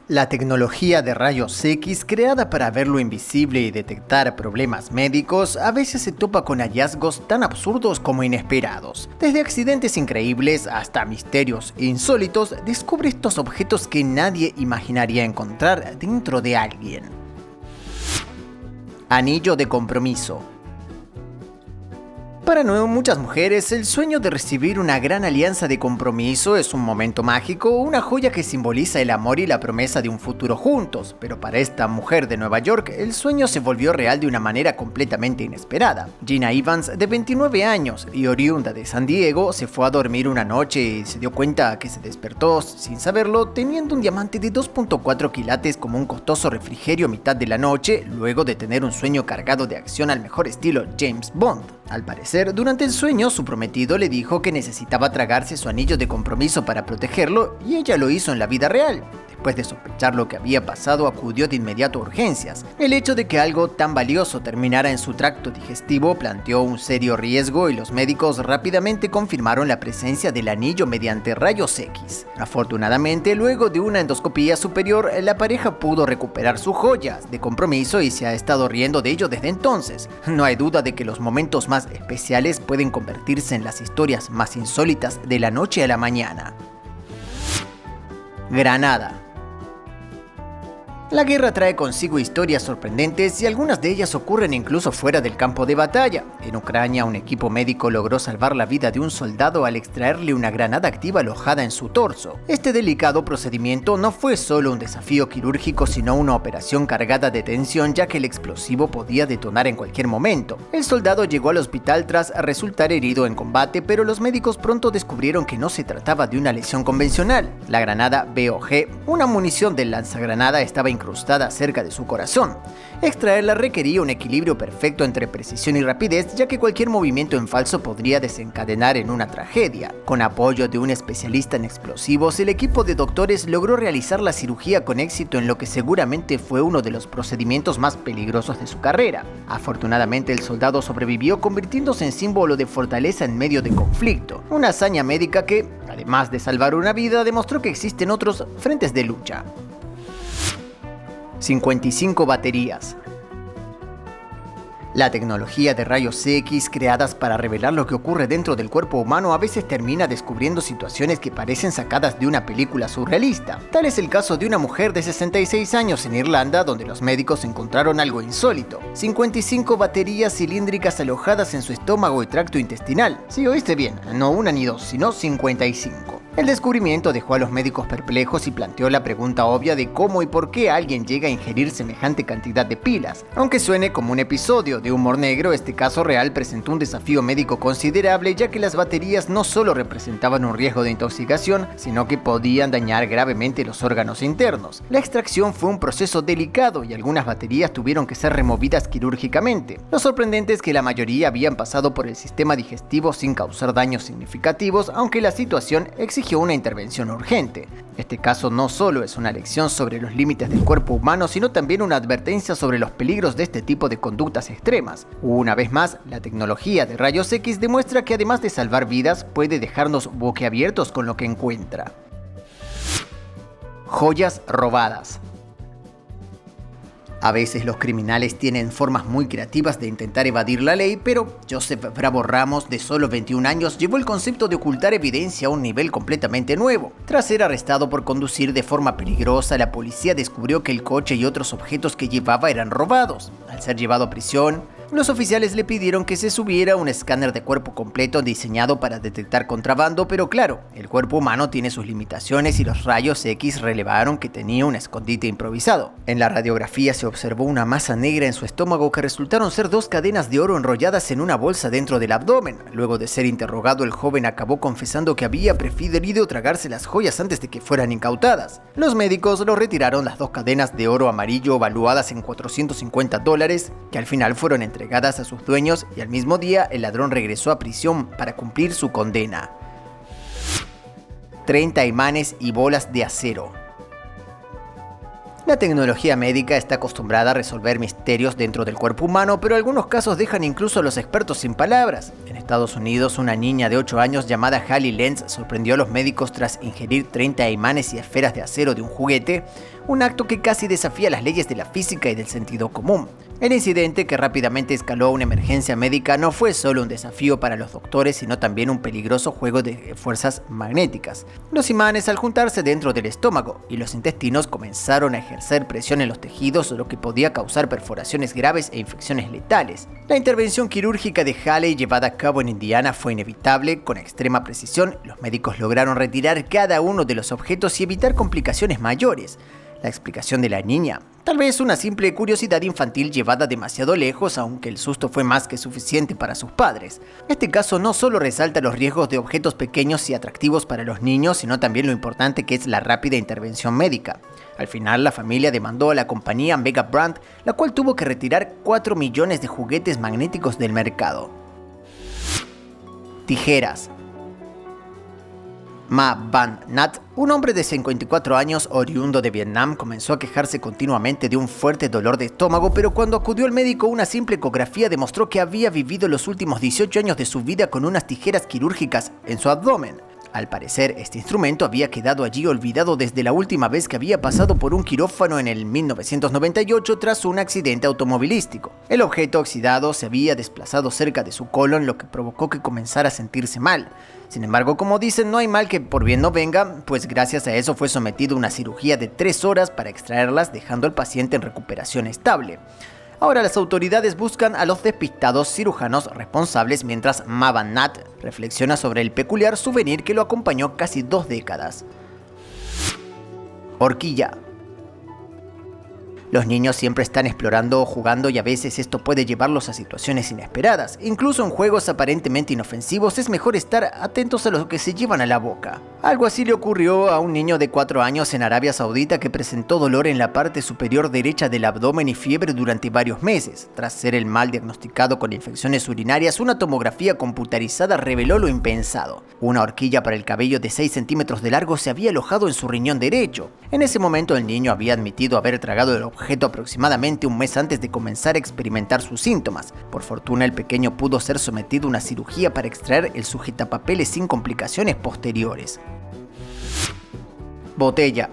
La tecnología de rayos X, creada para ver lo invisible y detectar problemas médicos, a veces se topa con hallazgos tan absurdos como inesperados. Desde accidentes increíbles hasta misterios insólitos, descubre estos objetos que nadie imaginaría encontrar dentro de alguien. Anillo de compromiso. Para muchas mujeres, el sueño de recibir una gran alianza de compromiso es un momento mágico, una joya que simboliza el amor y la promesa de un futuro juntos, pero para esta mujer de Nueva York, el sueño se volvió real de una manera completamente inesperada. Gina Evans, de 29 años y oriunda de San Diego, se fue a dormir una noche y se dio cuenta que se despertó, sin saberlo, teniendo un diamante de 2.4 quilates como un costoso refrigerio a mitad de la noche, luego de tener un sueño cargado de acción al mejor estilo James Bond. Al parecer, durante el sueño, su prometido le dijo que necesitaba tragarse su anillo de compromiso para protegerlo, y ella lo hizo en la vida real. Después de sospechar lo que había pasado, acudió de inmediato a urgencias. El hecho de que algo tan valioso terminara en su tracto digestivo planteó un serio riesgo y los médicos rápidamente confirmaron la presencia del anillo mediante rayos X. Afortunadamente, luego de una endoscopía superior, la pareja pudo recuperar sus joyas de compromiso y se ha estado riendo de ello desde entonces. No hay duda de que los momentos más especiales pueden convertirse en las historias más insólitas de la noche a la mañana. Granada. La guerra trae consigo historias sorprendentes y algunas de ellas ocurren incluso fuera del campo de batalla. En Ucrania, un equipo médico logró salvar la vida de un soldado al extraerle una granada activa alojada en su torso. Este delicado procedimiento no fue solo un desafío quirúrgico, sino una operación cargada de tensión, ya que el explosivo podía detonar en cualquier momento. El soldado llegó al hospital tras resultar herido en combate, pero los médicos pronto descubrieron que no se trataba de una lesión convencional. La granada BOG, una munición del lanzagranada, estaba incrustada cerca de su corazón. Extraerla requería un equilibrio perfecto entre precisión y rapidez, ya que cualquier movimiento en falso podría desencadenar en una tragedia. Con apoyo de un especialista en explosivos, el equipo de doctores logró realizar la cirugía con éxito en lo que seguramente fue uno de los procedimientos más peligrosos de su carrera. Afortunadamente, el soldado sobrevivió, convirtiéndose en símbolo de fortaleza en medio de conflicto. Una hazaña médica que, además de salvar una vida, demostró que existen otros frentes de lucha. 55 baterías. La tecnología de rayos X, creadas para revelar lo que ocurre dentro del cuerpo humano, a veces termina descubriendo situaciones que parecen sacadas de una película surrealista. Tal es el caso de una mujer de 66 años en Irlanda, donde los médicos encontraron algo insólito: 55 baterías cilíndricas alojadas en su estómago y tracto intestinal. Sí, oíste bien, no una ni dos, sino 55. El descubrimiento dejó a los médicos perplejos y planteó la pregunta obvia de cómo y por qué alguien llega a ingerir semejante cantidad de pilas. Aunque suene como un episodio de humor negro, este caso real presentó un desafío médico considerable, ya que las baterías no solo representaban un riesgo de intoxicación, sino que podían dañar gravemente los órganos internos. La extracción fue un proceso delicado y algunas baterías tuvieron que ser removidas quirúrgicamente. Lo sorprendente es que la mayoría habían pasado por el sistema digestivo sin causar daños significativos, aunque la situación exigió una intervención urgente. Este caso no solo es una lección sobre los límites del cuerpo humano, sino también una advertencia sobre los peligros de este tipo de conductas extremas. Una vez más, la tecnología de rayos X demuestra que, además de salvar vidas, puede dejarnos boquiabiertos con lo que encuentra. Joyas robadas. A veces los criminales tienen formas muy creativas de intentar evadir la ley, pero Joseph Bravo Ramos, de solo 21 años, llevó el concepto de ocultar evidencia a un nivel completamente nuevo. Tras ser arrestado por conducir de forma peligrosa, la policía descubrió que el coche y otros objetos que llevaba eran robados. Al ser llevado a prisión, los oficiales le pidieron que se subiera un escáner de cuerpo completo diseñado para detectar contrabando, pero claro, el cuerpo humano tiene sus limitaciones y los rayos X revelaron que tenía un escondite improvisado. En la radiografía se observó una masa negra en su estómago que resultaron ser 2 cadenas de oro enrolladas en una bolsa dentro del abdomen. Luego de ser interrogado, el joven acabó confesando que había preferido tragarse las joyas antes de que fueran incautadas. Los médicos lo retiraron las 2 cadenas de oro amarillo valuadas en $450, que al final fueron entregadas a sus dueños, y al mismo día el ladrón regresó a prisión para cumplir su condena. 30 imanes y bolas de acero. La tecnología médica está acostumbrada a resolver misterios dentro del cuerpo humano, pero algunos casos dejan incluso a los expertos sin palabras. En Estados Unidos, una niña de 8 años llamada Hailey Lenz sorprendió a los médicos tras ingerir 30 imanes y esferas de acero de un juguete, un acto que casi desafía las leyes de la física y del sentido común. El incidente, que rápidamente escaló a una emergencia médica, no fue solo un desafío para los doctores, sino también un peligroso juego de fuerzas magnéticas. Los imanes, al juntarse dentro del estómago y los intestinos, comenzaron a ejercer presión en los tejidos, lo que podía causar perforaciones graves e infecciones letales. La intervención quirúrgica de Hailey, llevada a cabo en Indiana, fue inevitable. Con extrema precisión, los médicos lograron retirar cada uno de los objetos y evitar complicaciones mayores. La explicación de la niña: tal vez una simple curiosidad infantil llevada demasiado lejos, aunque el susto fue más que suficiente para sus padres. Este caso no solo resalta los riesgos de objetos pequeños y atractivos para los niños, sino también lo importante que es la rápida intervención médica. Al final, la familia demandó a la compañía Mega Brand, la cual tuvo que retirar 4 millones de juguetes magnéticos del mercado. Tijeras. Ma Van Nhat, un hombre de 54 años oriundo de Vietnam, comenzó a quejarse continuamente de un fuerte dolor de estómago, pero cuando acudió al médico, una simple ecografía demostró que había vivido los últimos 18 años de su vida con unas tijeras quirúrgicas en su abdomen. Al parecer, este instrumento había quedado allí olvidado desde la última vez que había pasado por un quirófano en el 1998 tras un accidente automovilístico. El objeto oxidado se había desplazado cerca de su colon, lo que provocó que comenzara a sentirse mal. Sin embargo, como dicen, no hay mal que por bien no venga, pues gracias a eso fue sometido a una cirugía de 3 horas para extraerlas, dejando al paciente en recuperación estable. Ahora las autoridades buscan a los despistados cirujanos responsables, mientras Ma Van Nhat reflexiona sobre el peculiar souvenir que lo acompañó casi 2 décadas. Horquilla. Los niños siempre están explorando o jugando, y a veces esto puede llevarlos a situaciones inesperadas. Incluso en juegos aparentemente inofensivos es mejor estar atentos a lo que se llevan a la boca. Algo así le ocurrió a un niño de 4 años en Arabia Saudita que presentó dolor en la parte superior derecha del abdomen y fiebre durante varios meses. Tras ser el mal diagnosticado con infecciones urinarias, una tomografía computarizada reveló lo impensado. Una horquilla para el cabello de 6 centímetros de largo se había alojado en su riñón derecho. En ese momento el niño había admitido haber tragado el objeto aproximadamente un mes antes de comenzar a experimentar sus síntomas. Por fortuna, el pequeño pudo ser sometido a una cirugía para extraer el sujetapapeles sin complicaciones posteriores. Botella.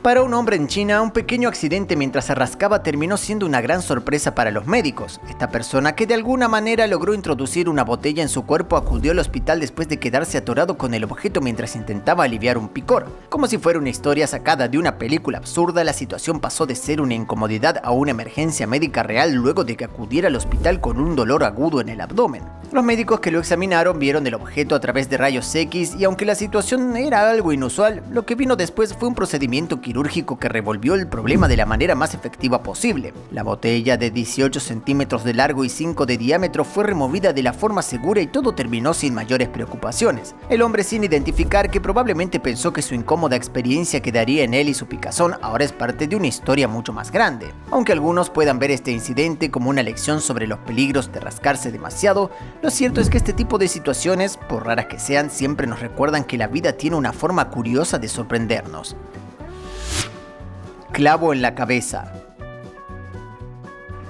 Para un hombre en China, un pequeño accidente mientras se rascaba terminó siendo una gran sorpresa para los médicos. Esta persona, que de alguna manera logró introducir una botella en su cuerpo, acudió al hospital después de quedarse atorado con el objeto mientras intentaba aliviar un picor. Como si fuera una historia sacada de una película absurda, la situación pasó de ser una incomodidad a una emergencia médica real luego de que acudiera al hospital con un dolor agudo en el abdomen. Los médicos que lo examinaron vieron el objeto a través de rayos X, y aunque la situación era algo inusual, lo que vino después fue un procedimiento quirúrgico que revolvió el problema de la manera más efectiva posible. La botella de 18 centímetros de largo y 5 de diámetro fue removida de la forma segura y todo terminó sin mayores preocupaciones. El hombre sin identificar, que probablemente pensó que su incómoda experiencia quedaría en él y su picazón, ahora es parte de una historia mucho más grande. Aunque algunos puedan ver este incidente como una lección sobre los peligros de rascarse demasiado, lo cierto es que este tipo de situaciones, por raras que sean, siempre nos recuerdan que la vida tiene una forma curiosa de sorprendernos. Clavo en la cabeza.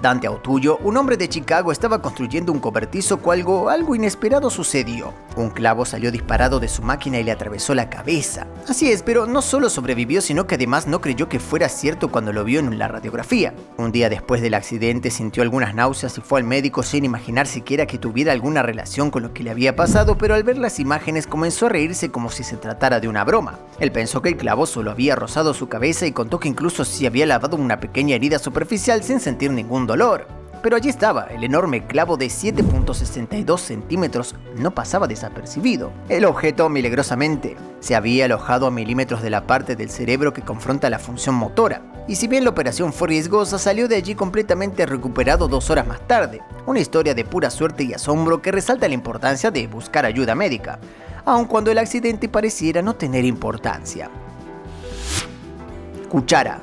Dante Autullo, un hombre de Chicago, estaba construyendo un cobertizo cuando algo inesperado sucedió. Un clavo salió disparado de su máquina y le atravesó la cabeza. Así es, pero no solo sobrevivió, sino que además no creyó que fuera cierto cuando lo vio en la radiografía. Un día después del accidente sintió algunas náuseas y fue al médico sin imaginar siquiera que tuviera alguna relación con lo que le había pasado, pero al ver las imágenes comenzó a reírse como si se tratara de una broma. Él pensó que el clavo solo había rozado su cabeza y contó que incluso se había lavado una pequeña herida superficial sin sentir ningún dolor. Pero allí estaba, el enorme clavo de 7.62 centímetros no pasaba desapercibido. El objeto, milagrosamente, se había alojado a milímetros de la parte del cerebro que confronta la función motora. Y si bien la operación fue riesgosa, salió de allí completamente recuperado 2 horas más tarde. Una historia de pura suerte y asombro que resalta la importancia de buscar ayuda médica, aun cuando el accidente pareciera no tener importancia. Cuchara.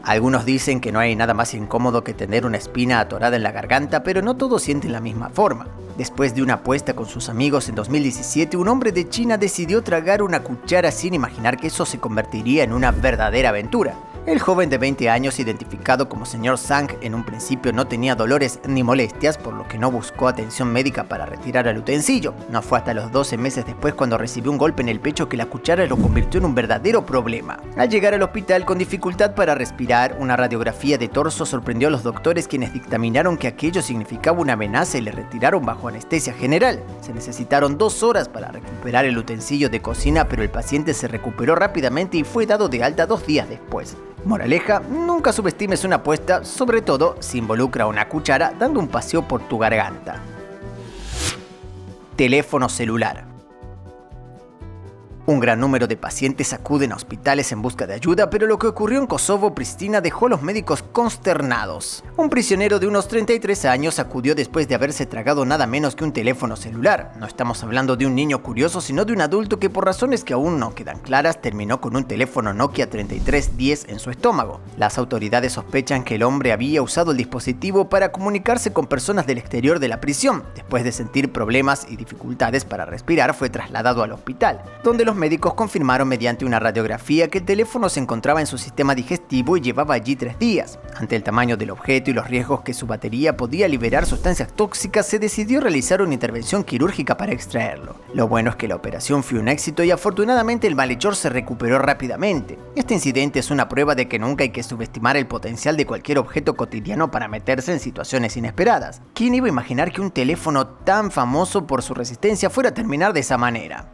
Algunos dicen que no hay nada más incómodo que tener una espina atorada en la garganta, pero no todos sienten la misma forma. Después de una apuesta con sus amigos en 2017, un hombre de China decidió tragar una cuchara sin imaginar que eso se convertiría en una verdadera aventura. El joven de 20 años, identificado como Sr. Zhang, en un principio no tenía dolores ni molestias, por lo que no buscó atención médica para retirar el utensilio. No fue hasta los 12 meses después, cuando recibió un golpe en el pecho, que la cuchara lo convirtió en un verdadero problema. Al llegar al hospital con dificultad para respirar, una radiografía de torso sorprendió a los doctores, quienes dictaminaron que aquello significaba una amenaza y le retiraron bajo anestesia general. Se necesitaron 2 horas para recuperar el utensilio de cocina, pero el paciente se recuperó rápidamente y fue dado de alta 2 días después. Moraleja: nunca subestimes una apuesta, sobre todo si involucra una cuchara dando un paseo por tu garganta. Teléfono celular. Un gran número de pacientes acuden a hospitales en busca de ayuda, pero lo que ocurrió en Kosovo, Pristina, dejó a los médicos consternados. Un prisionero de unos 33 años acudió después de haberse tragado nada menos que un teléfono celular. No estamos hablando de un niño curioso, sino de un adulto que, por razones que aún no quedan claras, terminó con un teléfono Nokia 3310 en su estómago. Las autoridades sospechan que el hombre había usado el dispositivo para comunicarse con personas del exterior de la prisión. Después de sentir problemas y dificultades para respirar, fue trasladado al hospital, donde los médicos confirmaron mediante una radiografía que el teléfono se encontraba en su sistema digestivo y llevaba allí 3 días. Ante el tamaño del objeto y los riesgos que su batería podía liberar sustancias tóxicas, se decidió realizar una intervención quirúrgica para extraerlo. Lo bueno es que la operación fue un éxito y afortunadamente el malhechor se recuperó rápidamente. Este incidente es una prueba de que nunca hay que subestimar el potencial de cualquier objeto cotidiano para meterse en situaciones inesperadas. ¿Quién iba a imaginar que un teléfono tan famoso por su resistencia fuera a terminar de esa manera?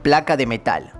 Placa de metal.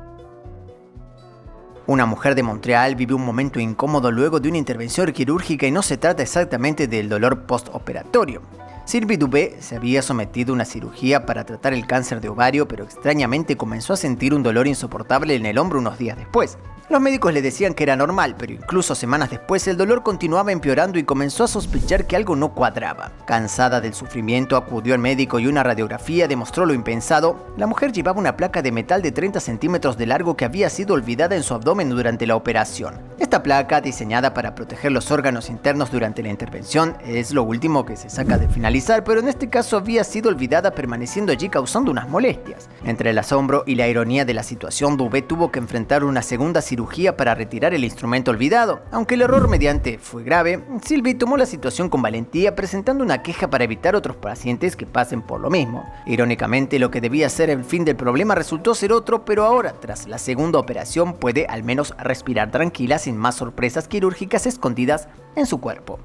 Una mujer de Montreal vivió un momento incómodo luego de una intervención quirúrgica, y no se trata exactamente del dolor postoperatorio. Sylvie Dubé se había sometido a una cirugía para tratar el cáncer de ovario, pero extrañamente comenzó a sentir un dolor insoportable en el hombro unos días después. Los médicos le decían que era normal, pero incluso semanas después el dolor continuaba empeorando y comenzó a sospechar que algo no cuadraba. Cansada del sufrimiento, acudió al médico y una radiografía demostró lo impensado. La mujer llevaba una placa de metal de 30 centímetros de largo que había sido olvidada en su abdomen durante la operación. Esta placa, diseñada para proteger los órganos internos durante la intervención, es lo último que se saca de finalizar, pero en este caso había sido olvidada, permaneciendo allí causando unas molestias. Entre el asombro y la ironía de la situación, Dubé tuvo que enfrentar una segunda cirugía para retirar el instrumento olvidado. Aunque el error mediante fue grave, Sylvie tomó la situación con valentía, presentando una queja para evitar otros pacientes que pasen por lo mismo. Irónicamente, lo que debía ser el fin del problema resultó ser otro, pero ahora, tras la segunda operación, puede al menos respirar tranquila sin más sorpresas quirúrgicas escondidas en su cuerpo.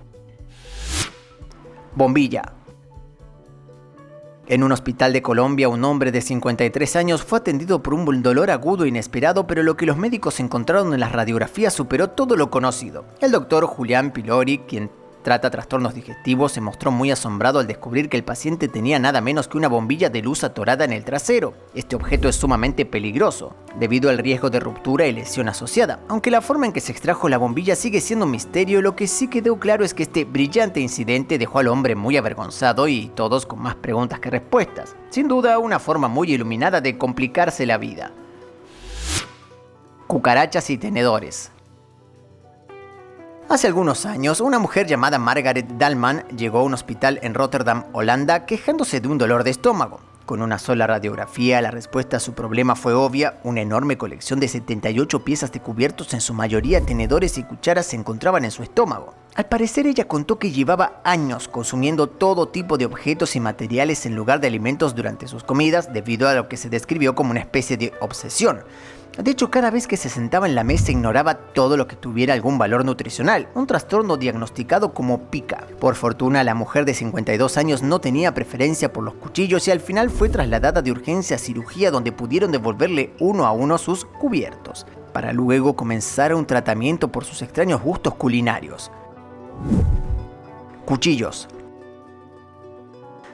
Bombilla. En un hospital de Colombia, un hombre de 53 años fue atendido por un dolor agudo e inesperado, pero lo que los médicos encontraron en las radiografías superó todo lo conocido. El doctor Julián Pilori, quien trata trastornos digestivos, se mostró muy asombrado al descubrir que el paciente tenía nada menos que una bombilla de luz atorada en el trasero. Este objeto es sumamente peligroso, debido al riesgo de ruptura y lesión asociada. Aunque la forma en que se extrajo la bombilla sigue siendo un misterio, lo que sí quedó claro es que este brillante incidente dejó al hombre muy avergonzado y todos con más preguntas que respuestas. Sin duda, una forma muy iluminada de complicarse la vida. Cucarachas y tenedores. Hace algunos años, una mujer llamada Margaret Dalman llegó a un hospital en Rotterdam, Holanda, quejándose de un dolor de estómago. Con una sola radiografía, la respuesta a su problema fue obvia. Una enorme colección de 78 piezas de cubiertos, en su mayoría tenedores y cucharas, se encontraban en su estómago. Al parecer, ella contó que llevaba años consumiendo todo tipo de objetos y materiales en lugar de alimentos durante sus comidas, debido a lo que se describió como una especie de obsesión. De hecho, cada vez que se sentaba en la mesa ignoraba todo lo que tuviera algún valor nutricional, un trastorno diagnosticado como pica. Por fortuna, la mujer de 52 años no tenía preferencia por los cuchillos y al final fue trasladada de urgencia a cirugía, donde pudieron devolverle uno a uno sus cubiertos, para luego comenzar un tratamiento por sus extraños gustos culinarios. Cuchillos.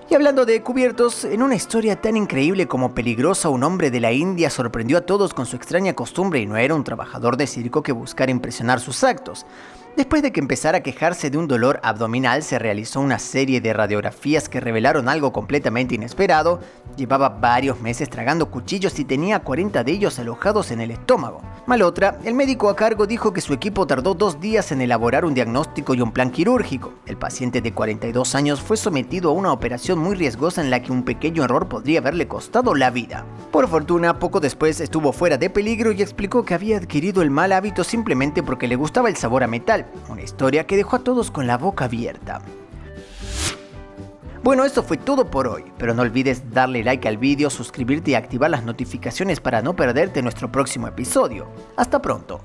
Y hablando de cubiertos, en una historia tan increíble como peligrosa, un hombre de la India sorprendió a todos con su extraña costumbre, y no era un trabajador de circo que buscara impresionar sus actos. Después de que empezara a quejarse de un dolor abdominal, se realizó una serie de radiografías que revelaron algo completamente inesperado. Llevaba varios meses tragando cuchillos y tenía 40 de ellos alojados en el estómago. Malotra, el médico a cargo, dijo que su equipo tardó 2 días en elaborar un diagnóstico y un plan quirúrgico. El paciente de 42 años fue sometido a una operación muy riesgosa en la que un pequeño error podría haberle costado la vida. Por fortuna, poco después estuvo fuera de peligro y explicó que había adquirido el mal hábito simplemente porque le gustaba el sabor a metal, una historia que dejó a todos con la boca abierta. Bueno, esto fue todo por hoy, pero no olvides darle like al vídeo, suscribirte y activar las notificaciones para no perderte nuestro próximo episodio. Hasta pronto.